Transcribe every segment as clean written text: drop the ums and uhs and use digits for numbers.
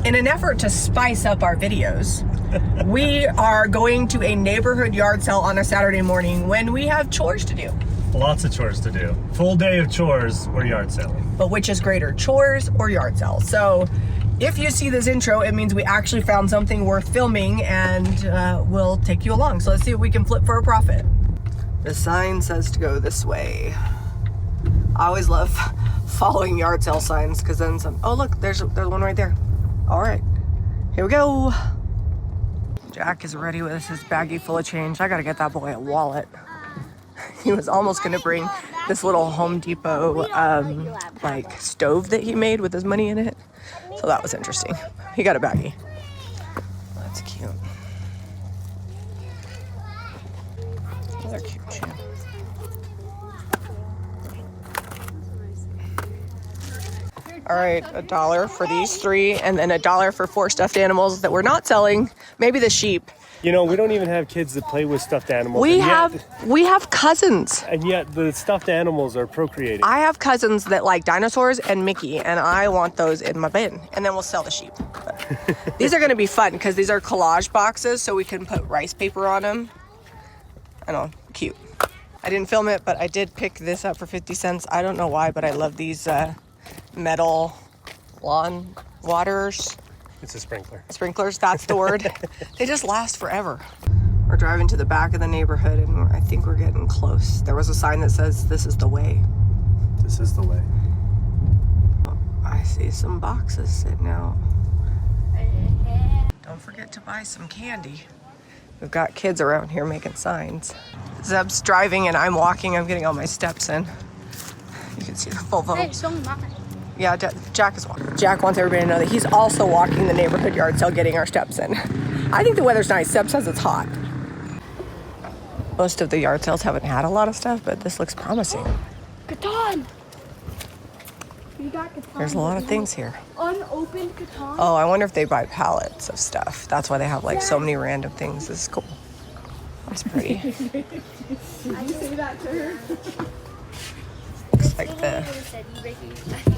in an effort to spice up our videos, we are going to a neighborhood yard sale on a Saturday morning when we have chores to do. Lots of chores to do. Full day of chores or yard selling. But which is greater, chores or yard sale? So if you see this intro, it means we actually found something worth filming, and we'll take you along. So let's see if we can flip for a profit. The sign says to go this way. I always love following yard sale signs because then some, oh look, there's one right there. All right, here we go. Jack is ready with his baggie full of change. I gotta get that boy a wallet. He was almost gonna bring this little Home Depot like stove that he made with his money in it. So that was interesting. He got a baggie. That's cute. They're cute too. All right, $1 for these 3, and then $1 for 4 stuffed animals that we're not selling. Maybe the sheep. You know, we don't even have kids that play with stuffed animals. We have cousins. And yet the stuffed animals are procreating. I have cousins that like dinosaurs and Mickey, and I want those in my bin. And then we'll sell the sheep. These are gonna be fun because these are collage boxes, so we can put rice paper on them. I know, cute. I didn't film it, but I did pick this up for 50 cents. I don't know why, but I love these metal lawn waters. It's a sprinkler. Sprinklers, that's the word. They just last forever. We're driving to the back of the neighborhood, and I think we're getting close. There was a sign that says, "This is the way." This is the way. I see some boxes sitting out. Don't forget to buy some candy. We've got kids around here making signs. Zeb's driving and I'm walking. I'm getting all my steps in. You can see the Volvo. Hey, so am I. Yeah, Jack is walking. Jack wants everybody to know that he's also walking the neighborhood yard sale, getting our steps in. I think the weather's nice. Zeb says it's hot. Most of the yard sales haven't had a lot of stuff, but this looks promising. Catan. You got Catan. There's a lot of things here. Unopened Catan. Oh, I wonder if they buy pallets of stuff. That's why they have like so many random things. This is cool. That's pretty. Did you say that to her? Looks like the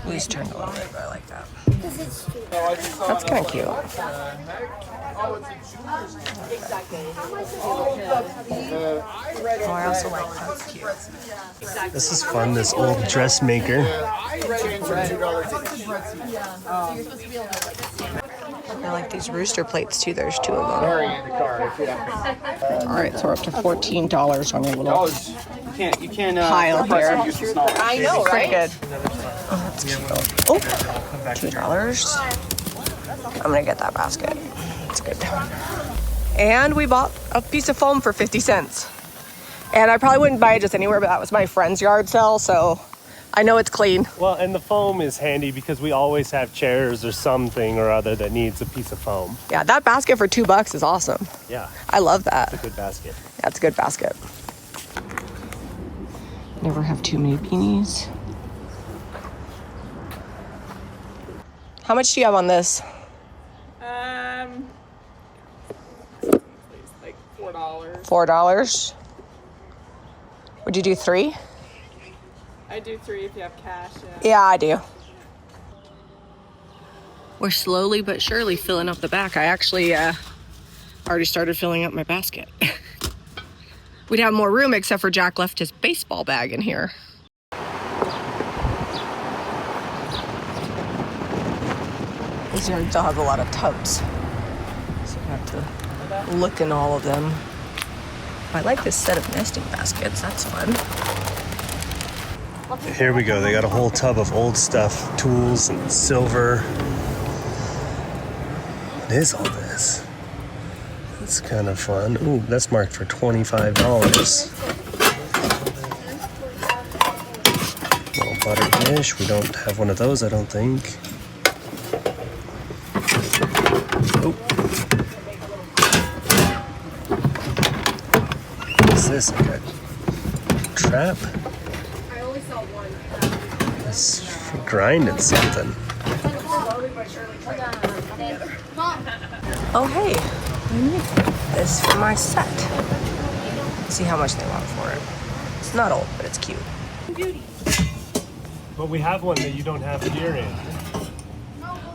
leaves turned a little bit, but I like that. That's kind of cute. Oh, I also like that. That's cute. This is fun, this old dressmaker. I like these rooster plates too. There's 2 of them. All right, so we're up to $14 on your little You can't pile here. I know, Pretty right? good. Oh, that's cute. Oh, $2. I'm gonna get that basket. It's good. And we bought a piece of foam for 50 cents. And I probably wouldn't buy it just anywhere, but that was my friend's yard sale, so I know it's clean. Well, and the foam is handy because we always have chairs or something or other that needs a piece of foam. Yeah, that basket for $2 is awesome. Yeah. I love that. It's a good basket. Yeah, it's a good basket. Never have too many beanies. How much do you have on this? Like $4. $4. Would you do 3? I do 3 if you have cash. Yeah, I do. We're slowly but surely filling up the back. I actually already started filling up my basket. We'd have more room except for Jack left his baseball bag in here. These yards still have a lot of tubs, so you have to look in all of them. I like this set of nesting baskets. That's fun. Here we go. They got a whole tub of old stuff, tools and silver. What is all this? It's kind of fun. Ooh, that's marked for $25. Little butter dish. We don't have one of those, I don't think. Oh. What's this? Like a trap? I only saw one. It's for grinding something. Oh, hey. This for my set. Let's see how much they want for it. It's not old, but it's cute. But we have one that you don't have here in.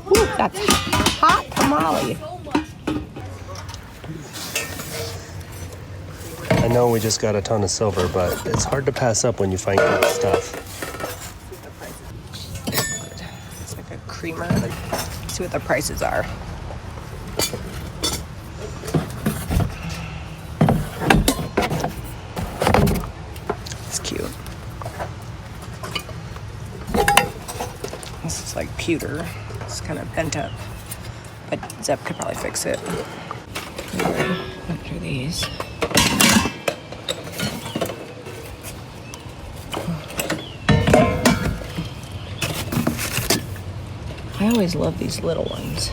Ooh, that's hot. Molly. I know we just got a ton of silver, but it's hard to pass up when you find good stuff. It's like a creamer. Let's see what the prices are. It's cute. This is like pewter. It's kind of bent up, but Zeb could probably fix it. What are these? I always love these little ones.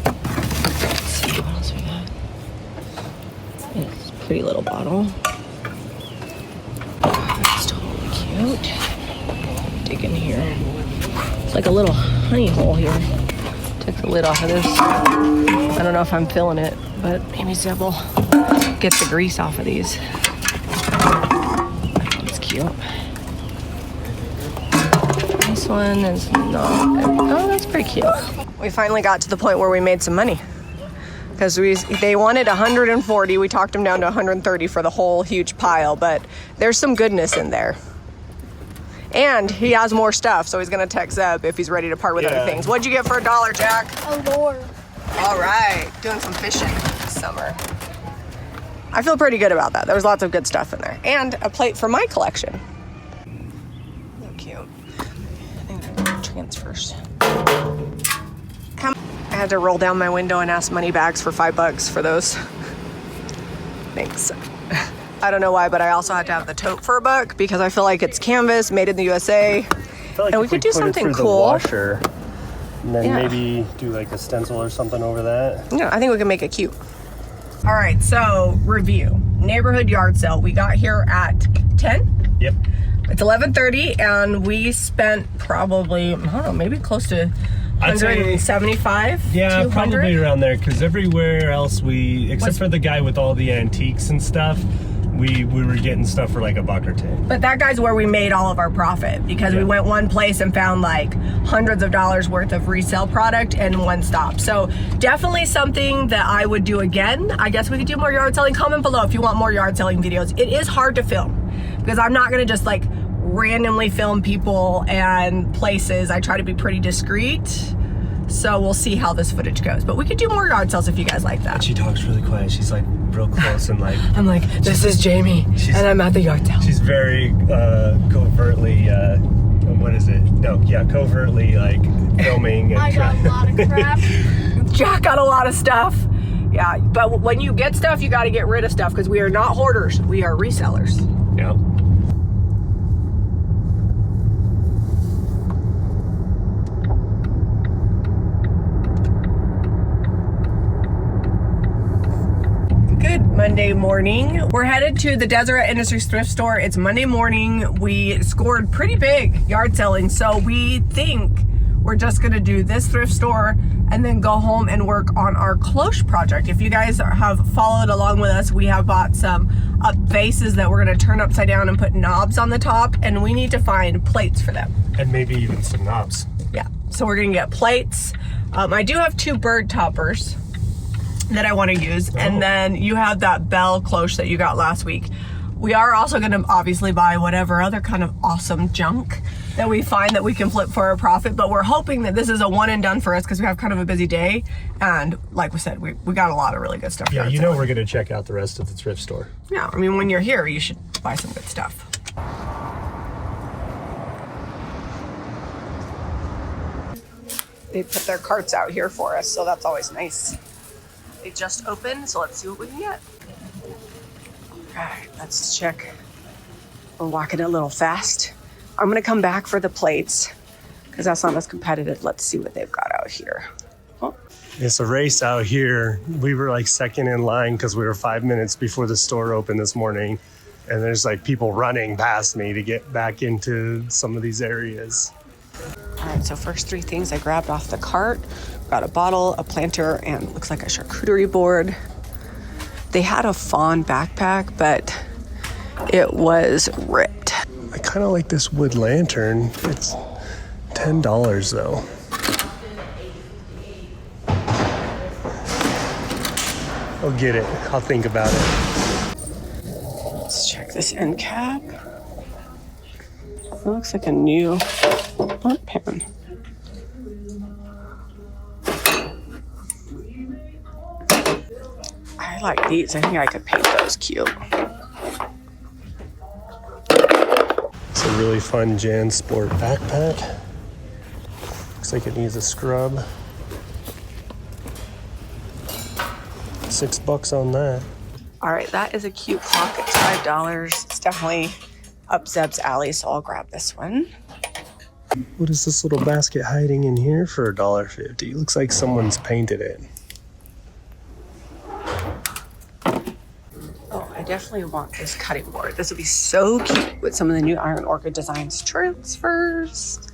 Let's see what else we got. It's a pretty little bottle. That's totally cute. Dig in here. It's like a little honey hole here. Took the lid off of this. I don't know if I'm filling it, but maybe Zeb will get the grease off of these. That one's cute. This one is not. Oh, that's pretty cute. We finally got to the point where we made some money. Because they wanted 140. We talked them down to 130 for the whole huge pile, but there's some goodness in there. And he has more stuff, so he's gonna text Zeb if he's ready to part with other things. What'd you get for $1, Jack? A lure. All right, doing some fishing this summer. I feel pretty good about that. There was lots of good stuff in there. And a plate for my collection. So cute. I think they're transfers. I had to roll down my window and ask money bags for $5 for those. Thanks. I don't know why, but I also had to have the tote for $1 because I feel like it's canvas, made in the USA. Like and we could do something cool. The washer, and then maybe do like a stencil or something over that. Yeah, I think we can make it cute. All right, so review. Neighborhood yard sale. We got here at 10. Yep. It's 11:30, and we spent probably, I don't know, maybe close to 175. Yeah, 200? probably around there. Because everywhere else except for the guy with all the antiques and stuff, we were getting stuff for like $1 or $2. But that guy's where we made all of our profit because we went one place and found like hundreds of dollars worth of resale product in one stop. So definitely something that I would do again. I guess we could do more yard selling. Comment below if you want more yard selling videos. It is hard to film because I'm not gonna just like randomly film people and places. I try to be pretty discreet. So we'll see how this footage goes. But we could do more yard sales if you guys like that. She talks really quiet. She's like real close and like... I'm like, this is Jami, and I'm at the yard sale. She's very covertly, what is it? No, yeah, covertly like filming. And I got a lot of crap. Jack got a lot of stuff. Yeah, but when you get stuff, you got to get rid of stuff because we are not hoarders. We are resellers. Yeah. Monday morning. We're headed to the Deseret Industries thrift store. It's Monday morning. We scored pretty big yard selling, so we think we're just gonna do this thrift store and then go home and work on our cloche project. If you guys have followed along with us, we have bought some vases that we're gonna turn upside down and put knobs on the top, and we need to find plates for them. And maybe even some knobs. Yeah, so we're gonna get plates. I do have 2 bird toppers that I want to use, and then you have that bell cloche that you got last week. We are also going to obviously buy whatever other kind of awesome junk that we find that we can flip for a profit, but we're hoping that this is a one and done for us because we have kind of a busy day, and like we said, we got a lot of really good stuff. Yeah, you know we're going to check out the rest of the thrift store. Yeah, I mean, when you're here, you should buy some good stuff. They put their carts out here for us, so that's always nice. They just opened, so let's see what we can get. All right, let's check. We're walking a little fast. I'm gonna come back for the plates because that's not as competitive. Let's see what they've got out here. Oh. It's a race out here. We were like second in line because we were 5 minutes before the store opened this morning. And there's like people running past me to get back into some of these areas. All right, so first 3 things I grabbed off the cart. Got a bottle, a planter, and looks like a charcuterie board. They had a fawn backpack, but it was ripped. I kind of like this wood lantern. It's $10 though. I'll get it. I'll think about it. Let's check this end cap. It looks like a new art pen. I like these. I think I could paint those cute. It's a really fun Jan Sport backpack. Looks like it needs a scrub. $6 on that. All right, that is a cute clock. It's $5. It's definitely up Zeb's alley, so I'll grab this one. What is this little basket hiding in here for $1.50? Looks like someone's painted it. Oh, I definitely want this cutting board. This would be so cute with some of the new Iron Orchid Designs transfers.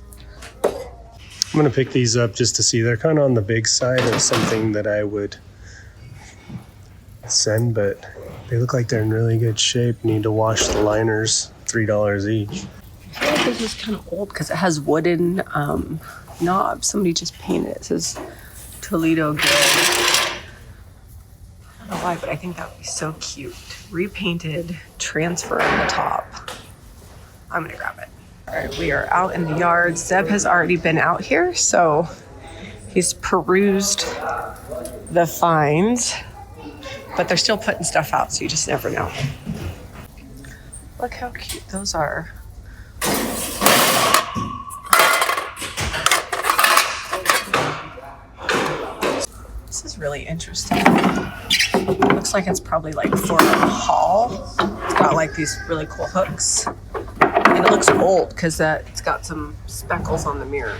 I'm gonna pick these up just to see. They're kind of on the big side of something that I would send, but they look like they're in really good shape. Need to wash the liners. $3 each. I feel like this is kind of old because it has wooden knobs. Somebody just painted it. It says Toledo Guild. I don't know why, but I think that would be so cute. Repainted, transfer on the top. I'm gonna grab it. All right, we are out in the yard. Zeb has already been out here, so he's perused the finds, but they're still putting stuff out, so you just never know. Look how cute those are. This is really interesting. Looks like it's probably like for a haul. It's got like these really cool hooks. And it looks old because it's got some speckles on the mirror.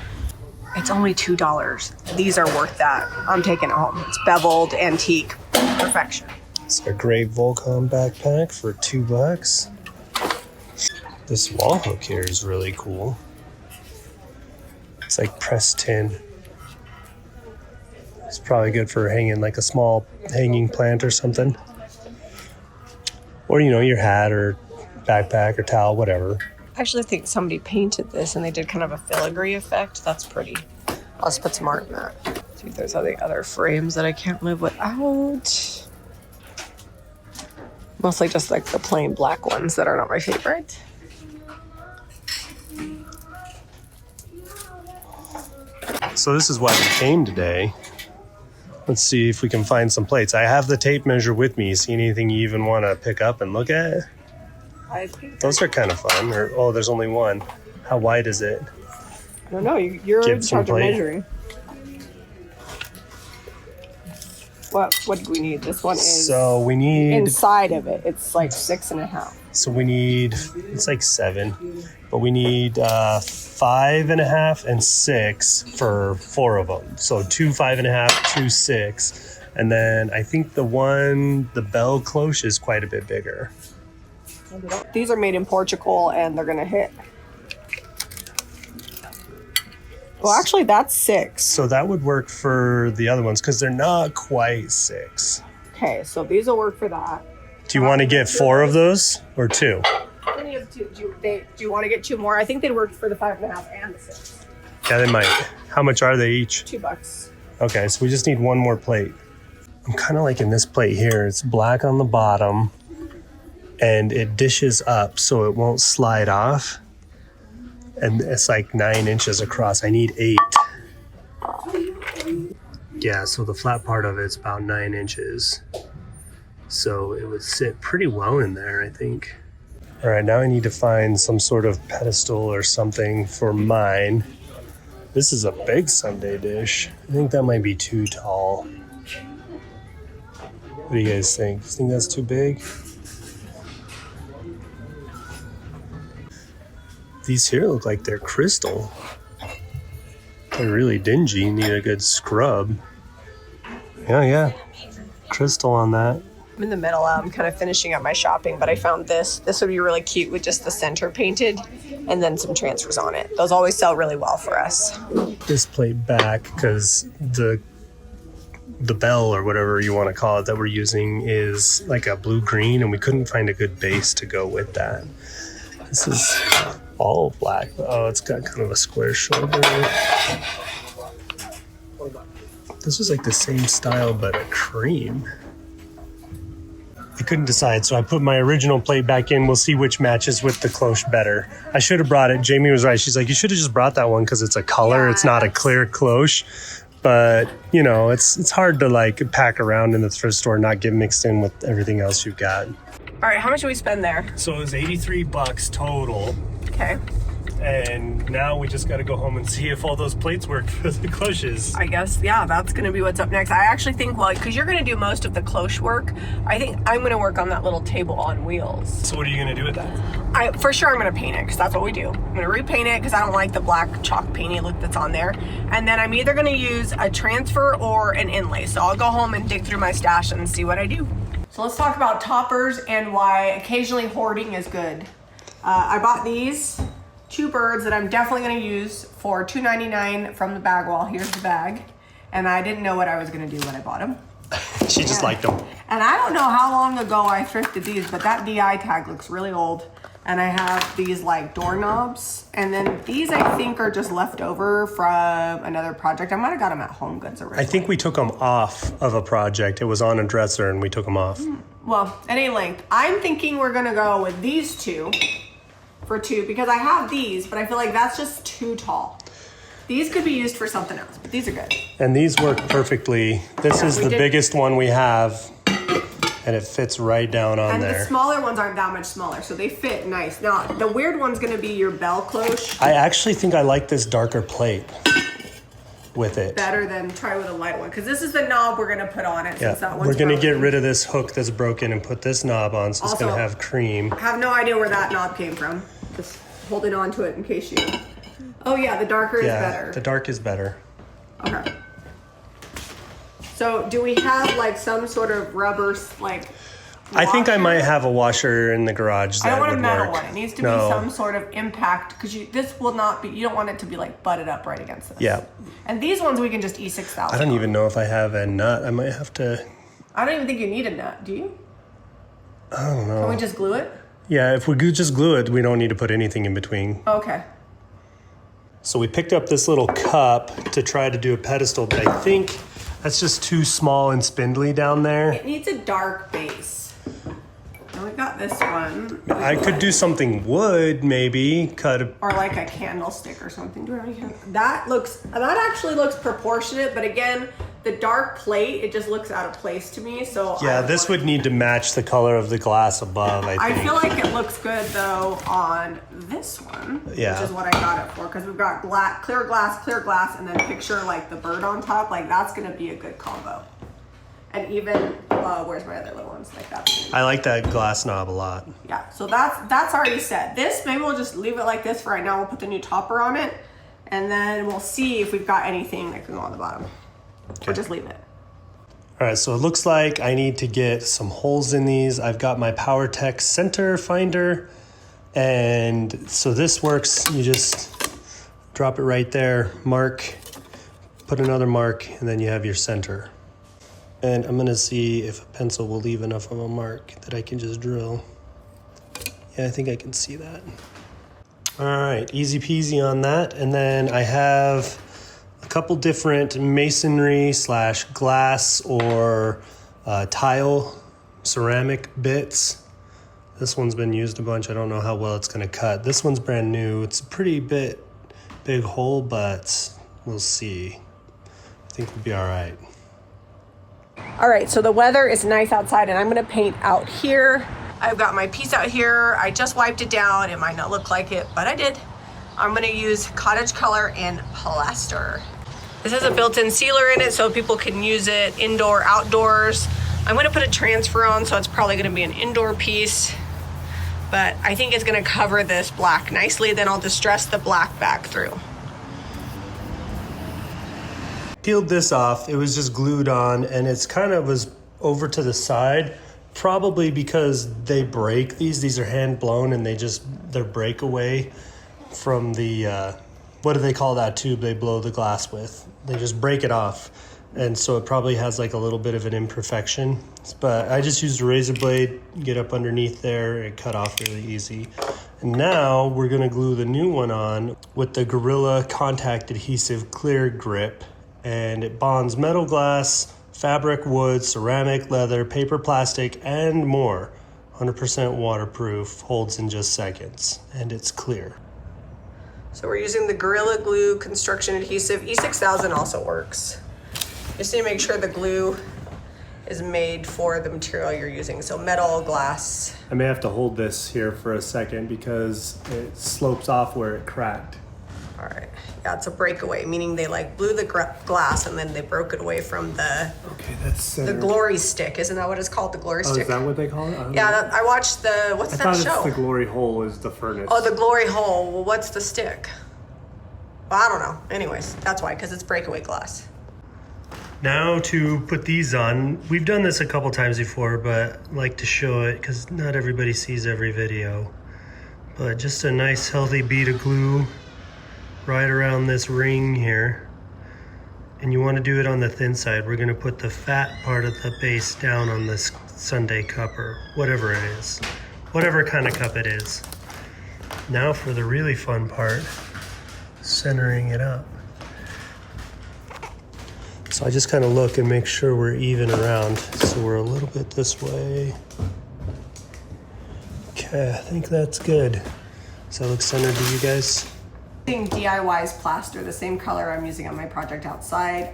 It's only $2. These are worth that. I'm taking it home. It's beveled, antique, perfection. It's a great Volcom backpack for $2. This wall hook here is really cool. It's like pressed tin. It's probably good for hanging like a small hanging plant or something. Or, you know, your hat or backpack or towel, whatever. I actually think somebody painted this and they did kind of a filigree effect. That's pretty. I'll just put some art in that. See if there's any other frames that I can't live without. Mostly just like the plain black ones that are not my favorite. So this is why we came today. Let's see if we can find some plates. I have the tape measure with me. See anything you even want to pick up and look at? I think Those are kind of fun. Or, oh, there's only one. How wide is it? I don't know. You're in Gibson charge of plate. measuring. What do we need? This one is So we need. inside of it. It's like 6.5. So we need. It's like 7, but we need 5.5 and 6 for 4 of them. So 2 5.5, 2 6, and then I think the bell cloche is quite a bit bigger. These are made in Portugal and they're gonna hit. Well, actually, that's 6. So that would work for the other ones because they're not quite 6. Okay, so these will work for that. Do you want to get 4 of those or 2? I only have 2. Do you want to get 2 more? I think they'd work for the 5.5 and the 6. Yeah, they might. How much are they each? $2. Okay, so we just need one more plate. I'm kind of liking this plate here. It's black on the bottom and it dishes up so it won't slide off. And it's like 9 inches across. I need 8. Yeah, so the flat part of it's about 9 inches. So it would sit pretty well in there, I think. All right, now I need to find some sort of pedestal or something for mine. This is a big Sunday dish. I think that might be too tall. What do you guys think? You think that's too big? These here look like they're crystal. They're really dingy, need a good scrub. Yeah. Crystal on that. I'm in the middle. I'm kind of finishing up my shopping, but I found this. This would be really cute with just the center painted and then some transfers on it. Those always sell really well for us. This plate back because the bell or whatever you want to call it that we're using is like a blue-green and we couldn't find a good base to go with that. This is all black. Oh, it's got kind of a square shoulder. This was like the same style but a cream. I couldn't decide, so I put my original plate back in. We'll see which matches with the cloche better. I should have brought it. Jami was right. She's like, you should have just brought that one because it's a color. It's not a clear cloche. But, you know, it's hard to like pack around in the thrift store and not get mixed in with everything else you've got. All right, how much did we spend there? So it was $83 total. Okay. And now we just got to go home and see if all those plates work for the cloches. I guess, yeah, that's going to be what's up next. I actually think, well, because you're going to do most of the cloche work, I think I'm going to work on that little table on wheels. So what are you going to do with that? For sure, I'm going to paint it because that's what we do. I'm going to repaint it because I don't like the black chalk painty look that's on there. And then I'm either going to use a transfer or an inlay. So I'll go home and dig through my stash and see what I do. So let's talk about toppers and why occasionally hoarding is good. I bought these 2 birds that I'm definitely going to use for $2.99 from the bag wall. Here's the bag. And I didn't know what I was going to do when I bought them. She just liked them. And I don't know how long ago I thrifted these, but that DI tag looks really old. And I have these like doorknobs. And then these I think are just left over from another project. I might have got them at Home Goods originally. I think we took them off of a project. It was on a dresser and we took them off. Well, at any length, I'm thinking we're going to go with these 2. For 2 because I have these, but I feel like that's just too tall. These could be used for something else, but these are good. And these work perfectly. This is the biggest one we have, and it fits right down on there. And the smaller ones aren't that much smaller, so they fit nice. Now, the weird one's gonna be your bell cloche. I actually think I like this darker plate with it. Better than try with a light one, because this is the knob we're gonna put on it. Yeah, since that one's we're gonna broken. get rid of this hook that's broken and put this knob on, so it's Also, gonna have cream. I have no idea where that knob came from. Just holding on to it in case you... Oh yeah, the darker is better. The dark is better. Okay. So do we have like some sort of rubber like... I think I washer? might have a washer in the garage that I don't want a would metal work. one. It needs to be some sort of impact because this will not be. You don't want it to be like butted up right against this. Yeah. And these ones we can just E6000. I don't even know if I have a nut. I might have to. I don't even think you need a nut. Do you? I don't know. Can we just glue it? Yeah, if we could just glue it, we don't need to put anything in between. Okay. So we picked up this little cup to try to do a pedestal, but I think that's just too small and spindly down there. It needs a dark base. And we got this one. I could do something wood, maybe or like a candlestick or something. Do we have any that actually looks proportionate, but again, the dark plate, it just looks out of place to me. So yeah, this would need to match the color of the glass above, I think. I feel like it looks good though on this one, Yeah. which is what I got it for, because we've got clear glass, and then picture like the bird on top. Like that's gonna be a good combo. And even where's my other little ones like that? I like that glass knob a lot. Yeah, so that's already set. This maybe we'll just leave it like this for right now. We'll put the new topper on it, and then we'll see if we've got anything that can go on the bottom. Okay. Or just leave it. All right, so it looks like I need to get some holes in these. I've got my PowerTech center finder, and so this works. You just drop it right there, mark, put another mark, and then you have your center. And I'm gonna see if a pencil will leave enough of a mark that I can just drill. Yeah, I think I can see that. All right, easy peasy on that. And then I have a couple different masonry / glass or tile ceramic bits. This one's been used a bunch. I don't know how well it's gonna cut. This one's brand new. It's a pretty big hole, but we'll see. I think we'll be all right. All right, so the weather is nice outside, and I'm gonna paint out here. I've got my piece out here. I just wiped it down. It might not look like it, but I did. I'm gonna use cottage color and plaster. This has a built-in sealer in it so people can use it indoor, outdoors. I'm gonna put a transfer on, so it's probably gonna be an indoor piece, but I think it's gonna cover this black nicely. Then I'll distress the black back through. Peeled this off, it was just glued on, and it's kind of was over to the side, probably because they break these are hand blown, and they're breakaway from the what do they call that tube they blow the glass with? They just break it off, and so it probably has like a little bit of an imperfection, but I just used a razor blade, get up underneath there, and cut off really easy. And now we're gonna glue the new one on with the Gorilla Contact Adhesive Clear Grip, and it bonds metal glass Fabric, wood, ceramic, leather, paper, plastic, and more. 100% waterproof, holds in just seconds, and it's clear. So we're using the Gorilla Glue construction adhesive. E6000 also works. Just need to make sure the glue is made for the material you're using. So metal, glass. I may have to hold this here for a second because it slopes off where it cracked. All right, yeah, it's a breakaway, meaning they like blew the glass and then they broke it away from the Okay, glory stick. Isn't that what it's called, the glory Oh, stick? is that what they call it? Yeah, I watched the, what's that show? I thought it's the glory hole is the furnace. Oh, the glory hole. Well, what's the stick? Well, I don't know. Anyways, that's why, because it's breakaway glass. Now to put these on. We've done this a couple times before, but I like to show it because not everybody sees every video. But just a nice healthy bead of glue right around this ring here. And you want to do it on the thin side. We're going to put the fat part of the base down on this sundae cup or whatever it is. Whatever kind of cup it is. Now for the really fun part, centering it up. So I just kind of look and make sure we're even around. So we're a little bit this way. Okay, I think that's good. Does that look centered to you guys? Using DIY's plaster, the same color I'm using on my project outside.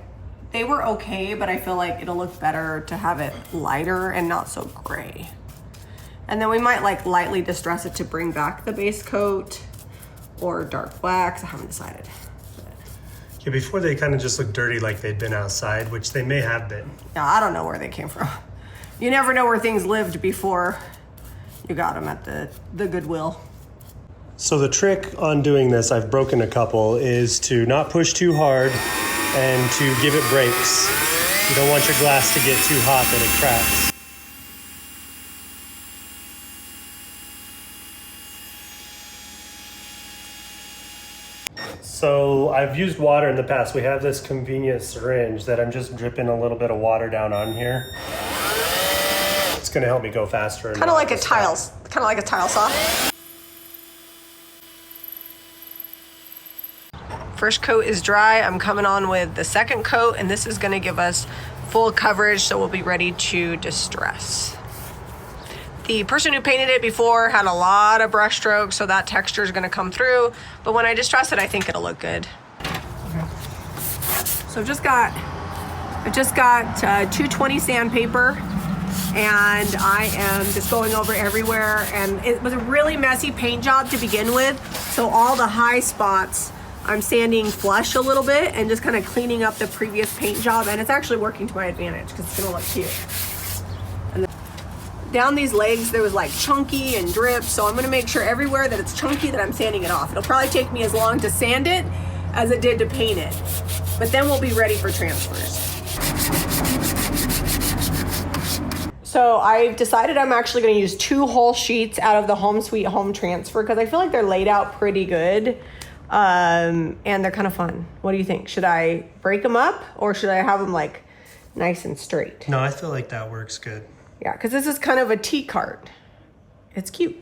They were okay, but I feel like it'll look better to have it lighter and not so gray. And then we might like lightly distress it to bring back the base coat or dark blacks. I haven't decided. Yeah, before they kind of just looked dirty like they'd been outside, which they may have been. Yeah, I don't know where they came from. You never know where things lived before you got them at the Goodwill. So the trick on doing this, I've broken a couple, is to not push too hard and to give it breaks. You don't want your glass to get too hot that it cracks. So I've used water in the past. We have this convenient syringe that I'm just dripping a little bit of water down on here. It's gonna help me go faster. Kind of like a tile saw. First coat is dry. I'm coming on with the second coat, and this is going to give us full coverage, so we'll be ready to distress. The person who painted it before had a lot of brush strokes, so that texture is going to come through, but when I distress it, I think it'll look good. Okay. So I've just got 220 sandpaper, and I am just going over everywhere, and it was a really messy paint job to begin with, so all the high spots I'm sanding flush a little bit and just kind of cleaning up the previous paint job, and it's actually working to my advantage because it's gonna look cute. And then down these legs there was like chunky and drip, so I'm gonna make sure everywhere that it's chunky that I'm sanding it off. It'll probably take me as long to sand it as it did to paint it, but then we'll be ready for transfers. So I've decided I'm actually gonna use 2 whole sheets out of the Home Sweet Home transfer because I feel like they're laid out pretty good. And they're kind of fun. What do you think? Should I break them up or should I have them like nice and straight? No, I feel like that works good. Yeah, because this is kind of a tea cart. It's cute.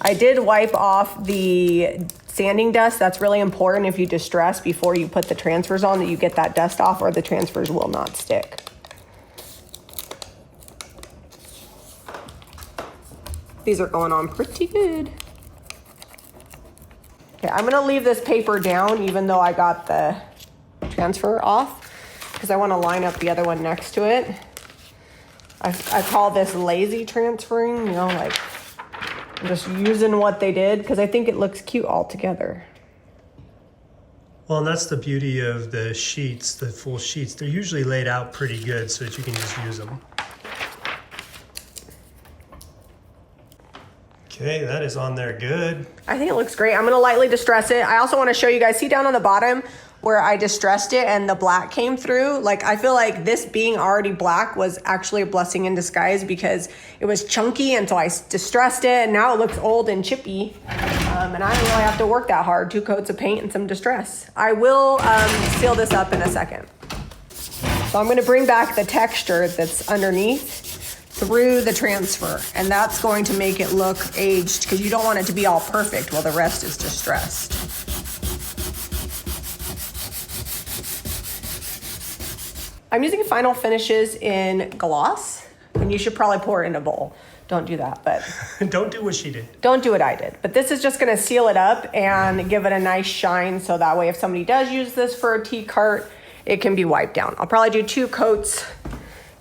I did wipe off the sanding dust. That's really important if you distress before you put the transfers on, that you get that dust off or the transfers will not stick. These are going on pretty good. Okay, I'm gonna leave this paper down even though I got the transfer off because I wanna line up the other one next to it. I call this lazy transferring, you know, like I'm just using what they did because I think it looks cute all together. Well, and that's the beauty of the sheets, the full sheets. They're usually laid out pretty good so that you can just use them. Okay, that is on there good. I think it looks great. I'm gonna lightly distress it. I also wanna show you guys, see down on the bottom where I distressed it and the black came through? Like, I feel like this being already black was actually a blessing in disguise because it was chunky and so I distressed it and now it looks old and chippy. And I don't really have to work that hard. 2 coats of paint and some distress. I will seal this up in a second. So I'm gonna bring back the texture that's underneath through the transfer, and that's going to make it look aged because you don't want it to be all perfect while the rest is distressed. I'm using Final Finishes in gloss, and you should probably pour it in a bowl. Don't do that, but Don't do what she did. don't do what I did. But this is just gonna seal it up and give it a nice shine, so that way if somebody does use this for a tea cart, it can be wiped down. I'll probably do 2 coats,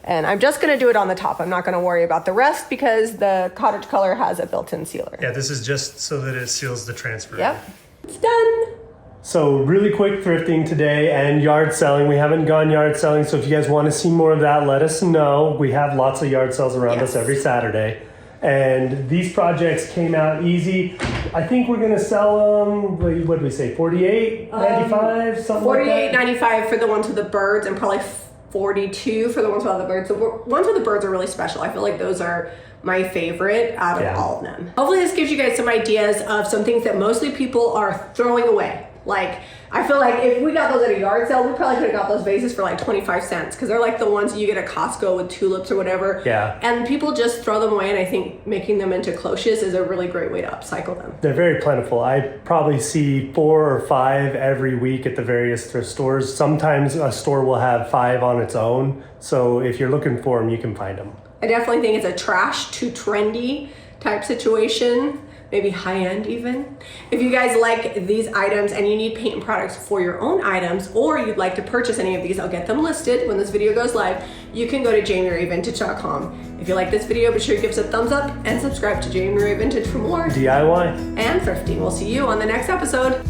and I'm just gonna do it on the top. I'm not gonna worry about the rest because the cottage color has a built-in sealer. Yeah, this is just so that it seals the transfer. Yep, it's done. So really quick thrifting today and yard selling. We haven't gone yard selling, so if you guys want to see more of that, let us know. We have lots of yard sales around us every Saturday. And these projects came out easy. I think we're gonna sell them, what did we say, $48.95, something like that? $48.95 for the ones with the birds, and probably $42 for the ones without the birds. The ones with the birds are really special. I feel like those are my favorite out of all of them. Hopefully this gives you guys some ideas of some things that mostly people are throwing away. Like, I feel like if we got those at a yard sale, we probably could have got those vases for like 25 cents because they're like the ones you get at Costco with tulips or whatever. Yeah. And people just throw them away, and I think making them into cloches is a really great way to upcycle them. They're very plentiful. I probably see 4 or 5 every week at the various thrift stores. Sometimes a store will have 5 on its own. So if you're looking for them, you can find them. I definitely think it's a trash to trendy type situation. Maybe high-end even. If you guys like these items and you need paint and products for your own items, or you'd like to purchase any of these, I'll get them listed when this video goes live. You can go to JamiRayVintage.com. If you like this video, be sure to give us a thumbs up and subscribe to Jami Ray Vintage for more DIY and thrifting. We'll see you on the next episode.